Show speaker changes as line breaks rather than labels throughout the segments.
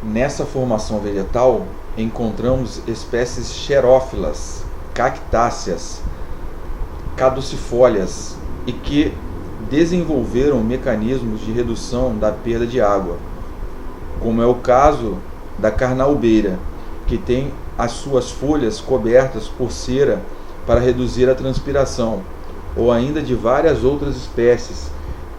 Nessa formação vegetal encontramos espécies xerófilas, cactáceas, caducifólias e que desenvolveram mecanismos de redução da perda de água, como é o caso da carnaubeira, que tem as suas folhas cobertas por cera para reduzir a transpiração, ou ainda de várias outras espécies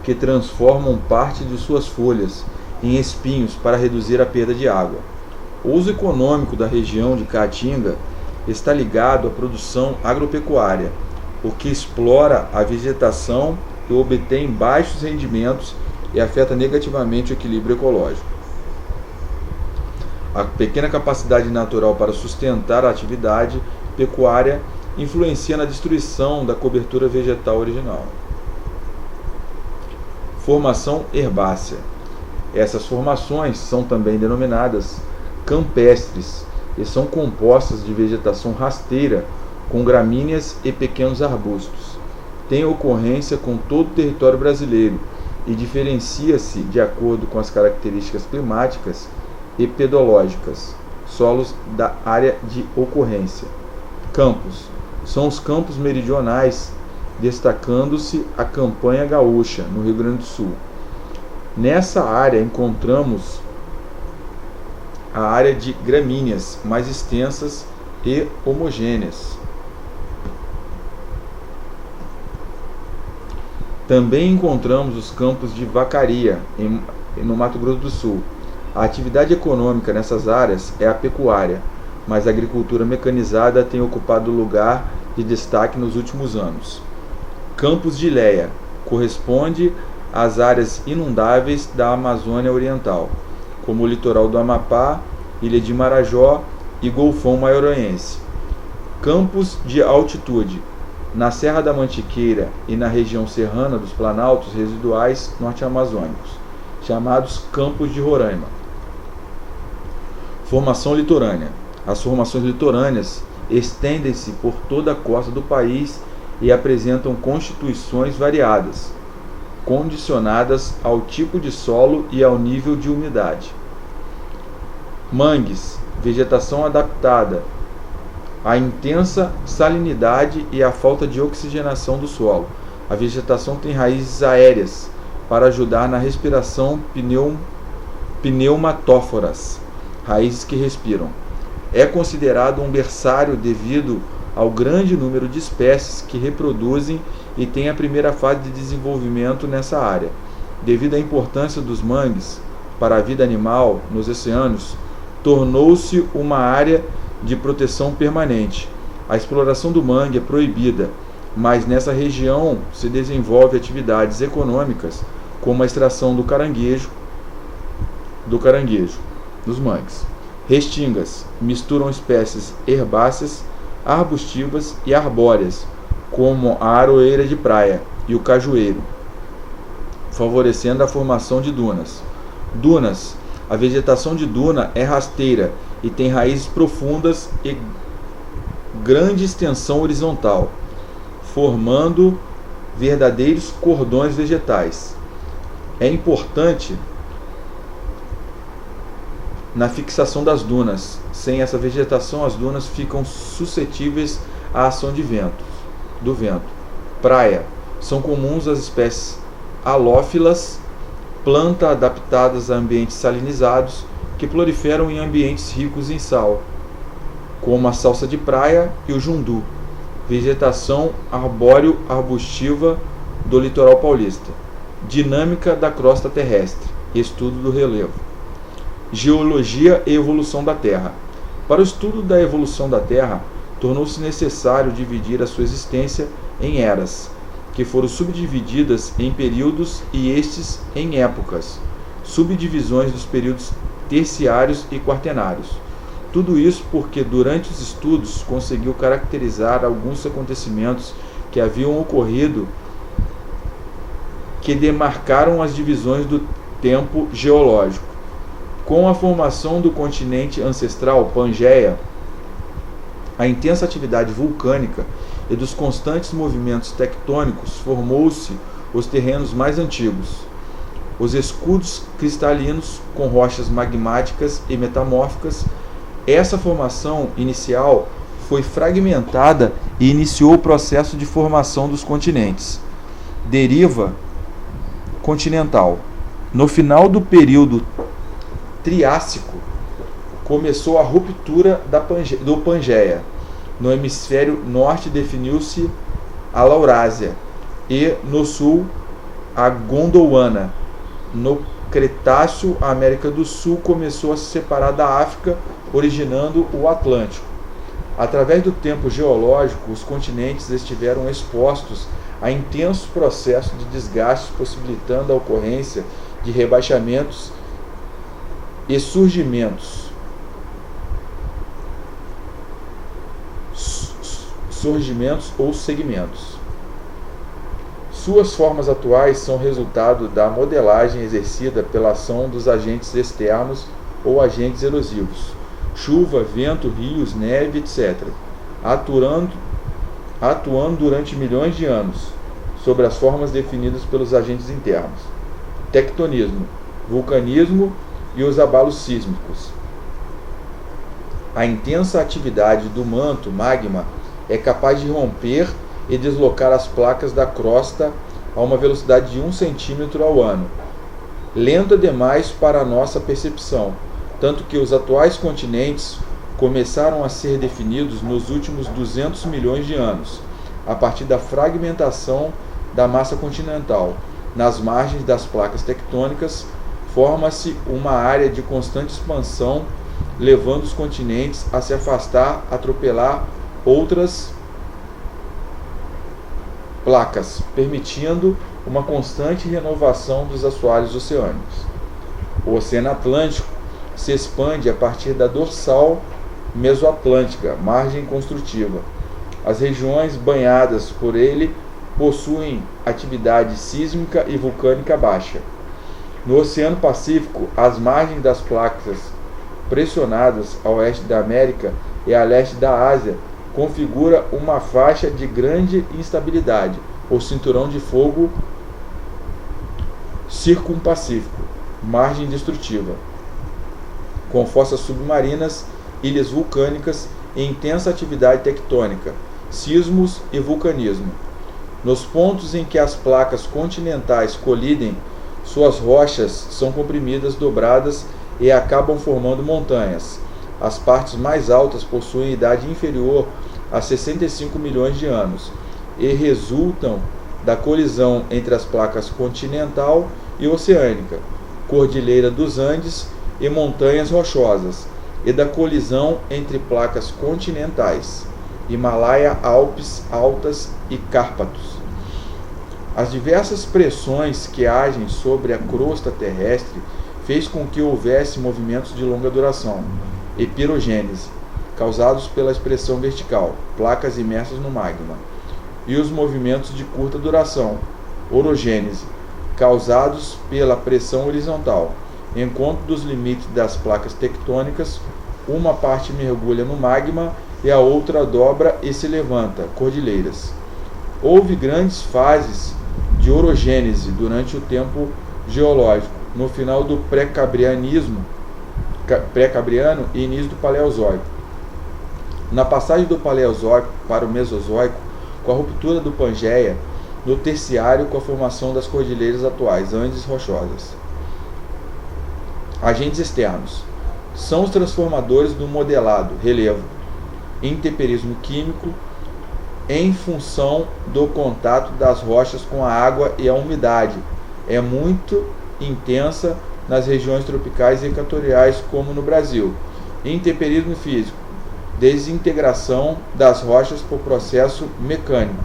que transformam parte de suas folhas em espinhos para reduzir a perda de água. O uso econômico da região de Caatinga está ligado à produção agropecuária, o que explora a vegetação e obtém baixos rendimentos e afeta negativamente o equilíbrio ecológico. A pequena capacidade natural para sustentar a atividade pecuária influencia na destruição da cobertura vegetal original. Formação herbácea. Essas formações são também denominadas campestres e são compostas de vegetação rasteira com gramíneas e pequenos arbustos. Tem ocorrência com todo o território brasileiro e diferencia-se de acordo com as características climáticas e pedológicas, solos da área de ocorrência. Campos. São os campos meridionais, destacando-se a Campanha Gaúcha, no Rio Grande do Sul. Nessa área encontramos a área de gramíneas mais extensas e homogêneas. Também encontramos os campos de vacaria, no Mato Grosso do Sul. A atividade econômica nessas áreas é a pecuária, mas a agricultura mecanizada tem ocupado lugar de destaque nos últimos anos. Campos de Leia corresponde às áreas inundáveis da Amazônia Oriental, como o litoral do Amapá, Ilha de Marajó e Golfão Maranhense. Campos de altitude, na Serra da Mantiqueira e na região serrana dos planaltos residuais norte-amazônicos, chamados Campos de Roraima. Formação litorânea. As formações litorâneas estendem-se por toda a costa do país e apresentam constituições variadas, condicionadas ao tipo de solo e ao nível de umidade. Mangues, vegetação adaptada à intensa salinidade e à falta de oxigenação do solo. A vegetação tem raízes aéreas para ajudar na respiração pneumatóforas, raízes que respiram. É considerado um berçário devido ao grande número de espécies que reproduzem e tem a primeira fase de desenvolvimento nessa área. Devido à importância dos mangues para a vida animal nos oceanos, tornou-se uma área de proteção permanente. A exploração do mangue é proibida, mas nessa região se desenvolve atividades econômicas como a extração do caranguejo dos mangues. Restingas misturam espécies herbáceas, arbustivas e arbóreas, como a aroeira de praia e o cajueiro, favorecendo a formação de dunas. Dunas. A vegetação de duna é rasteira e tem raízes profundas e grande extensão horizontal, formando verdadeiros cordões vegetais. É importante na fixação das dunas. Sem essa vegetação, as dunas ficam suscetíveis à ação do vento. Praia. São comuns as espécies halófilas, plantas adaptadas a ambientes salinizados, que proliferam em ambientes ricos em sal, como a salsa de praia e o jundu. Vegetação arbóreo-arbustiva do litoral paulista. Dinâmica da crosta terrestre. Estudo do relevo. Geologia e evolução da Terra. Para o estudo da evolução da Terra, tornou-se necessário dividir a sua existência em eras, que foram subdivididas em períodos e estes em épocas, subdivisões dos períodos terciários e quaternários. Tudo isso porque durante os estudos conseguiu caracterizar alguns acontecimentos que haviam ocorrido que demarcaram as divisões do tempo geológico. Com a formação do continente ancestral Pangeia, a intensa atividade vulcânica e dos constantes movimentos tectônicos formou-se os terrenos mais antigos. os escudos cristalinos com rochas magmáticas e metamórficas. Essa formação inicial foi fragmentada e iniciou o processo de formação dos continentes. Deriva continental. No final do período Triássico, começou a ruptura do Pangeia. No hemisfério norte definiu-se a Laurásia e no sul a Gondwana. No Cretáceo, a América do Sul começou a se separar da África, originando o Atlântico. Através do tempo geológico, os continentes estiveram expostos a intensos processos de desgaste, possibilitando a ocorrência de rebaixamentos e surgimentos ou segmentos. Suas formas atuais são resultado da modelagem exercida pela ação dos agentes externos ou agentes erosivos, chuva, vento, rios, neve, etc., atuando durante milhões de anos sobre as formas definidas pelos agentes internos: tectonismo, vulcanismo e os abalos sísmicos. A intensa atividade do manto magma é capaz de romper e deslocar as placas da crosta a uma velocidade de 1 centímetro ao ano, lenta demais para a nossa percepção, tanto que os atuais continentes começaram a ser definidos nos últimos 200 milhões de anos, a partir da fragmentação da massa continental. Nas margens das placas tectônicas, forma-se uma área de constante expansão, levando os continentes a se afastar, atropelar outras placas, permitindo uma constante renovação dos assoalhos oceânicos. O Oceano Atlântico se expande a partir da dorsal mesoatlântica, margem construtiva. As regiões banhadas por ele possuem atividade sísmica e vulcânica baixa. No Oceano Pacífico, as margens das placas pressionadas a oeste da América e a leste da Ásia configura uma faixa de grande instabilidade, ou cinturão de fogo circumpacífico, margem destrutiva, com fossas submarinas, ilhas vulcânicas e intensa atividade tectônica, sismos e vulcanismo. Nos pontos em que as placas continentais colidem, suas rochas são comprimidas, dobradas e acabam formando montanhas. As partes mais altas possuem idade inferior a 65 milhões de anos e resultam da colisão entre as placas continental e oceânica, Cordilheira dos Andes e montanhas rochosas, e da colisão entre placas continentais, Himalaia, Alpes altas e Cárpatos. As diversas pressões que agem sobre a crosta terrestre fez com que houvesse movimentos de longa duração, epirogênese, causados pela expressão vertical, placas imersas no magma, e os movimentos de curta duração, orogênese, causados pela pressão horizontal. Enquanto dos limites das placas tectônicas, uma parte mergulha no magma e a outra dobra e se levanta, cordilheiras. Houve grandes fases de orogênese durante o tempo geológico, no final do pré-cambriano e início do Paleozoico. Na passagem do Paleozoico para o Mesozoico, com a ruptura do Pangeia, no Terciário, com a formação das cordilheiras atuais, Andes rochosas. Agentes externos são os transformadores do modelado, relevo, intemperismo químico, em função do contato das rochas com a água e a umidade. É muito intensa nas regiões tropicais e equatoriais, como no Brasil. Intemperismo físico, desintegração das rochas por processo mecânico,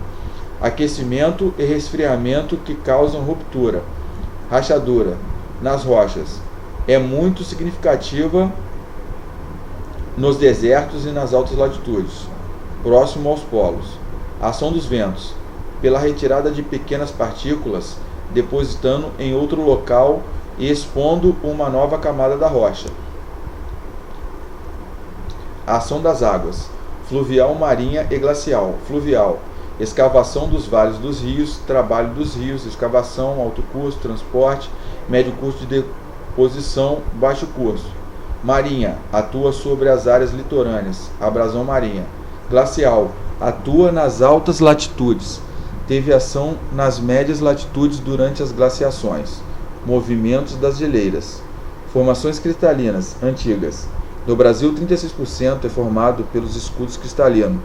aquecimento e resfriamento que causam ruptura, rachadura nas rochas. É muito significativa nos desertos e nas altas latitudes, próximo aos polos. A ação dos ventos, pela retirada de pequenas partículas, depositando em outro local e expondo uma nova camada da rocha. A ação das águas, fluvial, marinha e glacial. Fluvial, escavação dos vales dos rios, trabalho dos rios, escavação, alto custo, transporte, médio custo de deposição, baixo custo. Marinha, atua sobre as áreas litorâneas, abrasão marinha. Glacial, atua nas altas latitudes, teve ação nas médias latitudes durante as glaciações. Movimentos das geleiras. Formações cristalinas, antigas. No Brasil, 36% é formado pelos escudos cristalinos,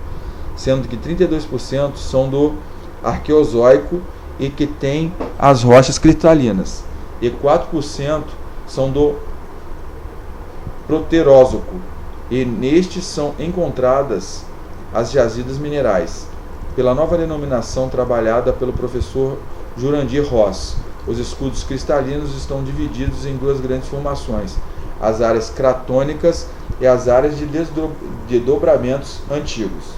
sendo que 32% são do Arqueozoico e que tem as rochas cristalinas, e 4% são do Proterózoico, e nestes são encontradas as jazidas minerais. Pela nova denominação trabalhada pelo professor Jurandir Ross, os escudos cristalinos estão divididos em duas grandes formações, as áreas cratônicas e as áreas de desdobramentos antigos.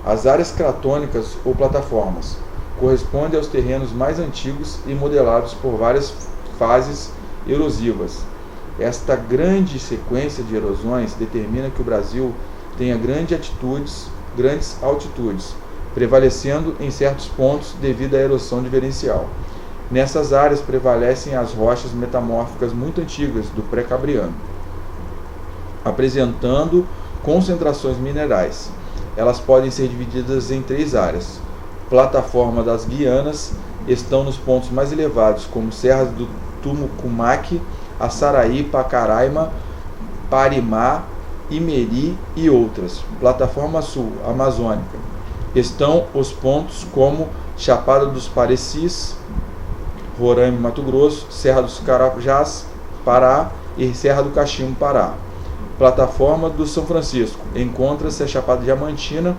As áreas cratônicas ou plataformas correspondem aos terrenos mais antigos e modelados por várias fases erosivas. Esta grande sequência de erosões determina que o Brasil tenha grandes altitudes, prevalecendo em certos pontos devido à erosão diferencial. Nessas áreas prevalecem as rochas metamórficas muito antigas do pré-cambriano, apresentando concentrações minerais. Elas podem ser divididas em três áreas. Plataforma das Guianas estão nos pontos mais elevados, como serras do Tumucumaque, Açaraí, Pacaraima, Parimá, Imeri e outras. Plataforma Sul, Amazônica, estão os pontos como Chapada dos Parecis, Roraima, Mato Grosso, Serra dos Carajás, Pará e Serra do Cachimbo, Pará. Plataforma do São Francisco, encontra-se a Chapada Diamantina.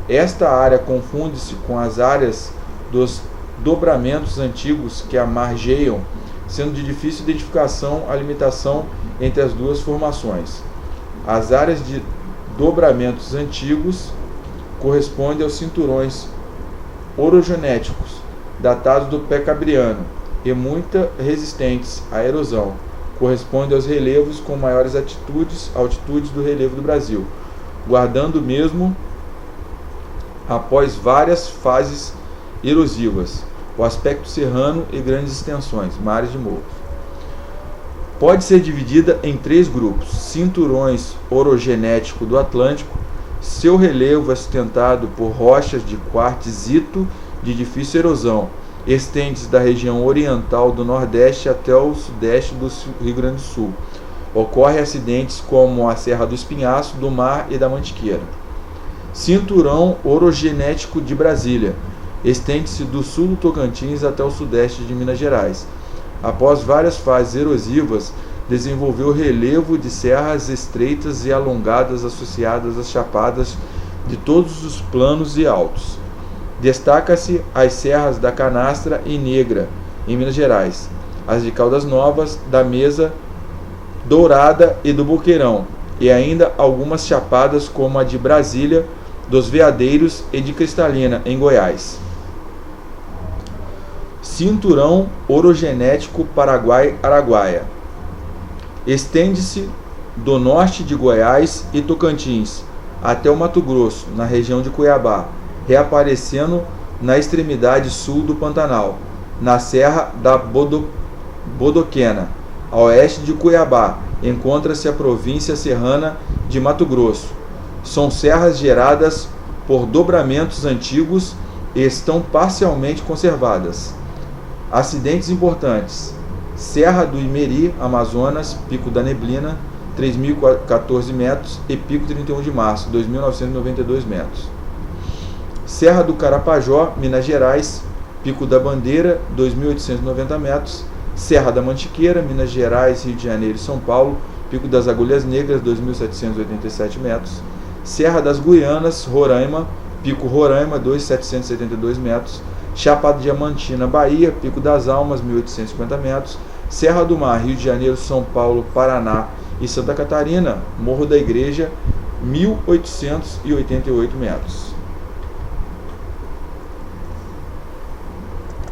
Esta área confunde-se com as áreas dos dobramentos antigos que a margeiam, sendo de difícil identificação a limitação entre as duas formações. As áreas de dobramentos antigos correspondem aos cinturões orogenéticos, datados do pré-cambriano e muito resistentes à erosão. Corresponde aos relevos com maiores altitudes do relevo do Brasil, guardando mesmo após várias fases erosivas, o aspecto serrano e grandes extensões, mares de morros. Pode ser dividida em três grupos: cinturões orogenético do Atlântico, seu relevo é sustentado por rochas de quartzito de difícil erosão, estende-se da região oriental do Nordeste até o Sudeste do Rio Grande do Sul. Ocorrem acidentes como a Serra do Espinhaço, do Mar e da Mantiqueira. Cinturão orogenético de Brasília, estende-se do sul do Tocantins até o sudeste de Minas Gerais. Após várias fases erosivas, desenvolveu relevo de serras estreitas e alongadas associadas às chapadas de todos os planos e altos. Destaca-se as serras da Canastra e Negra, em Minas Gerais, as de Caldas Novas, da Mesa, Dourada e do Boqueirão, e ainda algumas chapadas como a de Brasília, dos Veadeiros e de Cristalina, em Goiás. Cinturão orogenético Paraguai-Araguaia, estende-se do norte de Goiás e Tocantins até o Mato Grosso, na região de Cuiabá, reaparecendo na extremidade sul do Pantanal, na Serra da Bodoquena. A oeste de Cuiabá encontra-se a província serrana de Mato Grosso. São serras geradas por dobramentos antigos e estão parcialmente conservadas. Acidentes importantes: Serra do Imeri, Amazonas, Pico da Neblina, 3.014 metros, e Pico 31 de Março, 2.992 metros. Serra do Carapajó, Minas Gerais, Pico da Bandeira, 2.890 metros. Serra da Mantiqueira, Minas Gerais, Rio de Janeiro e São Paulo, Pico das Agulhas Negras, 2.787 metros. Serra das Guianas, Roraima, Pico Roraima, 2.772 metros. Chapada Diamantina, Bahia, Pico das Almas, 1.850 metros. Serra do Mar, Rio de Janeiro, São Paulo, Paraná e Santa Catarina, Morro da Igreja, 1.888 metros.